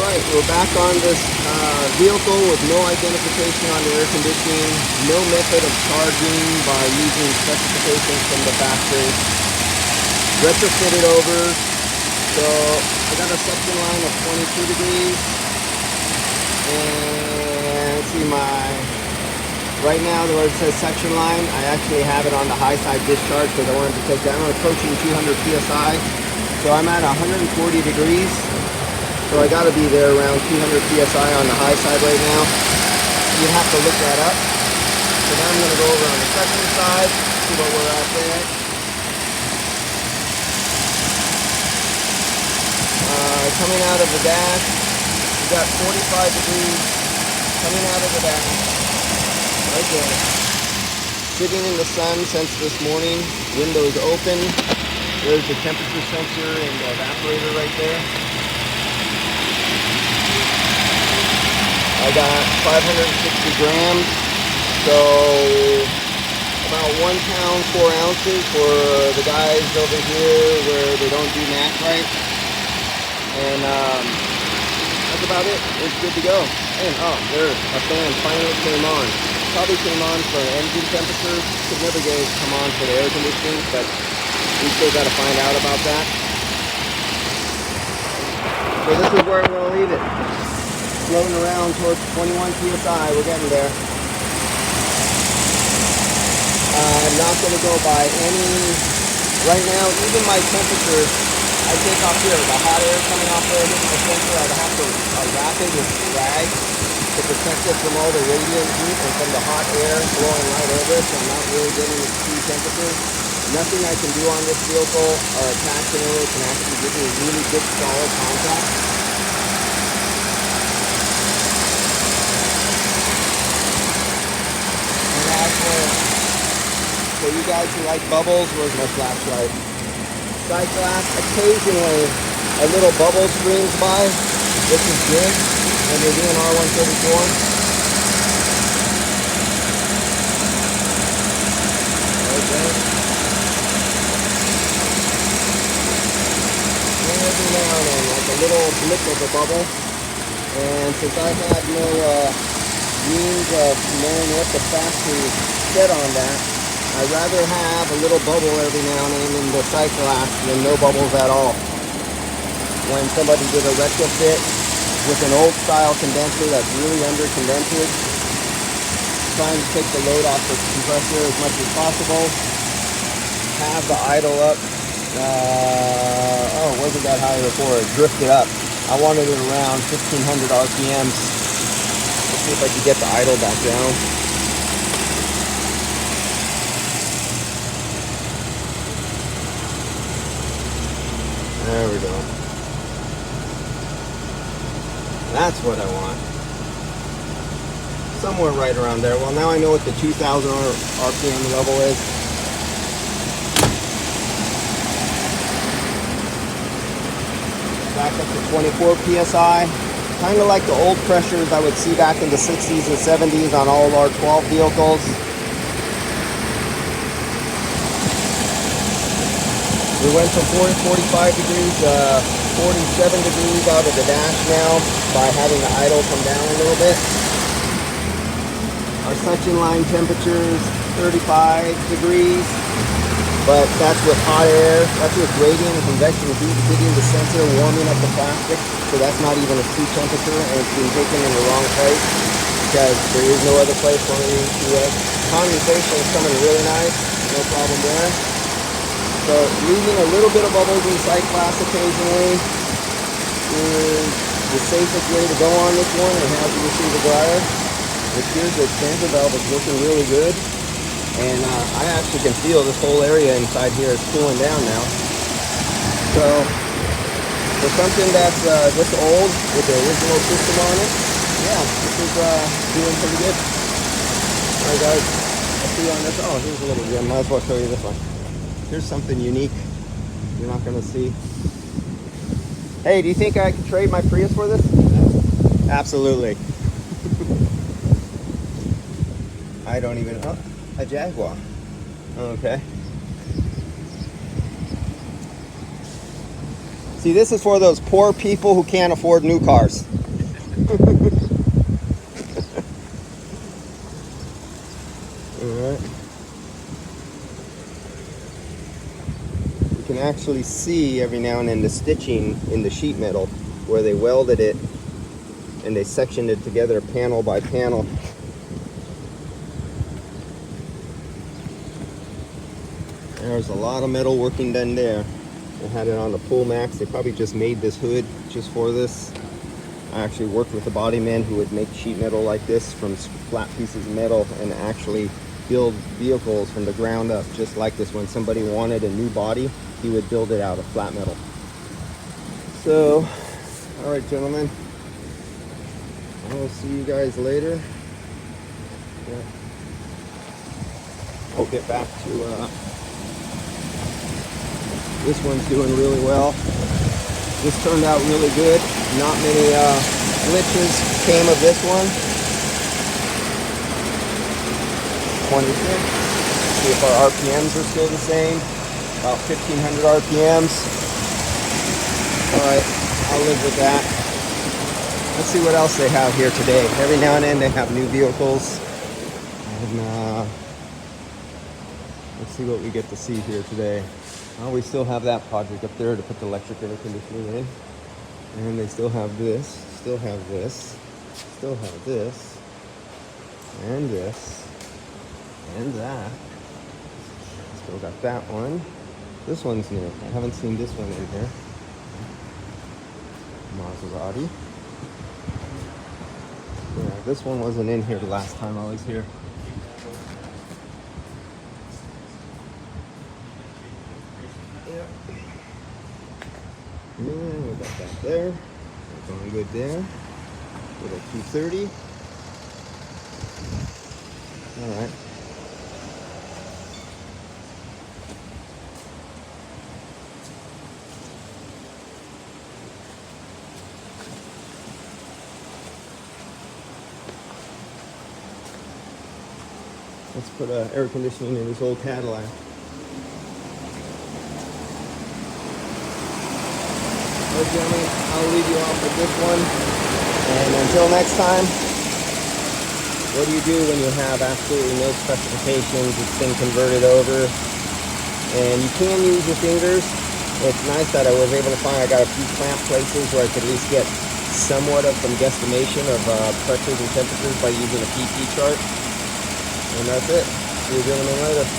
Alright, we're back on this vehicle with no identification on the air conditioning, no method of charging by using specifications from the factory. Retrofitted over, so I got a suction line of 22 degrees, and let's see right now where it says suction line, I actually have it on the high side discharge because I wanted to take that. I'm approaching 200 psi, so I'm at 140 degrees. So I got to be there around 200 psi on the high side right now. You'd have to look that up. So now I'm going to go over on the second side, see what we're at there. Coming out of the dash, we got 45 degrees coming out of the dash, right there. Sitting in the sun since this morning, windows open. There's the temperature sensor and the evaporator right there. I got 560 grams, so about 1 pound, 4 ounces for the guys over here where they don't do math right. And that's about it. It's good to go. And there, a fan finally came on. Probably came on for engine temperature. Could never get it to come on for the air conditioning, but we still got to find out about that. So this is where I'm going to leave it. Floating around towards 21 psi. We're getting there. I'm not going to go by any, right now, even my temperature, I take off here, the hot air coming off there, hitting the sensor, I'd have to wrap it with rag to protect it from all the radiant heat and from the hot air blowing right over it, so I'm not really getting the true temperature. Nothing I can do on this vehicle or attaching it can actually give me a really good solid contact. So you guys who like bubbles, where's my flashlight? Side glass, occasionally a little bubble streams by. This is good when you're doing R134. Okay. Every now and then, like a little blip of a bubble. And since I had no means of knowing what the factory said on that, I'd rather have a little bubble every now and then in the sight glass than no bubbles at all. When somebody did a retrofit with an old style condenser that's really under condensed, trying to take the load off the compressor as much as possible, have the idle up, it wasn't that high before, it drifted up. I wanted it around 1500 RPMs. Let's see if I can get the idle back down. There we go. That's what I want. Somewhere right around there. Well, now I know what the 2000 RPM level is. Back up to 24 PSI. Kind of like the old pressures I would see back in the 60s and 70s on all of our 12 vehicles. We went from 45 degrees to 47 degrees out of the dash now by having the idle come down a little bit. Our suction line temperature is 35 degrees, but that's with hot air, that's with radiant and convection heat hitting the sensor and warming up the plastic, so that's not even a true temperature, and it's being taken in the wrong place because there is no other place for me to condensation is coming really nice, no problem there. So leaving a little bit of bubbles in sight glass occasionally is the safest way to go on this one and have the receiver dryer. It appears the expander valve is working really good, and I actually can feel this whole area inside here is cooling down now. So for something that's this old with the original system on it, yeah, this is doing pretty good. Alright guys, I'll see you on this. Oh, here's a little gem. Might as well show you this one. Here's something unique you're not going to see. Hey, do you think I could trade my Prius for this? Absolutely. I don't even... Oh, a Jaguar. Okay. See, this is for those poor people who can't afford new cars. Alright. You can actually see every now and then the stitching in the sheet metal where they welded it and they sectioned it together panel by panel. There's a lot of metal working done there. They had it on the Pull Max. They probably just made this hood just for this. I actually worked with a body man who would make sheet metal like this from flat pieces of metal and actually build vehicles from the ground up just like this. When somebody wanted a new body, he would build it out of flat metal. So, all right, gentlemen. I'll see you guys later. Yeah. I'll get back to this one's doing really well. This turned out really good. Not many glitches came of this one. 26. See if our RPMs are still the same. About 1500 RPMs. Alright, I'll live with that. Let's see what else they have here today. Every now and then they have new vehicles. And let's see what we get to see here today. Well, we still have that project up there to put the electric air conditioning in. And they still have this, still have this, still have this, and this, and that. Still got that one. This one's new. I haven't seen this one in here. Maserati. Yeah, this one wasn't in here the last time I was here. Yeah, we got that there. We're going good there. Little 230. All right. Let's put air conditioning in this old Cadillac. Alright, gentlemen, I'll leave you off with this one. And until next time, what do you do when you have absolutely no specifications? It's been converted over. And you can use your fingers. It's nice that I was able to find, I got a few clamp places where I could at least get somewhat of some guesstimation of pressures and temperatures by using a PP chart. And that's it. See you gentlemen later.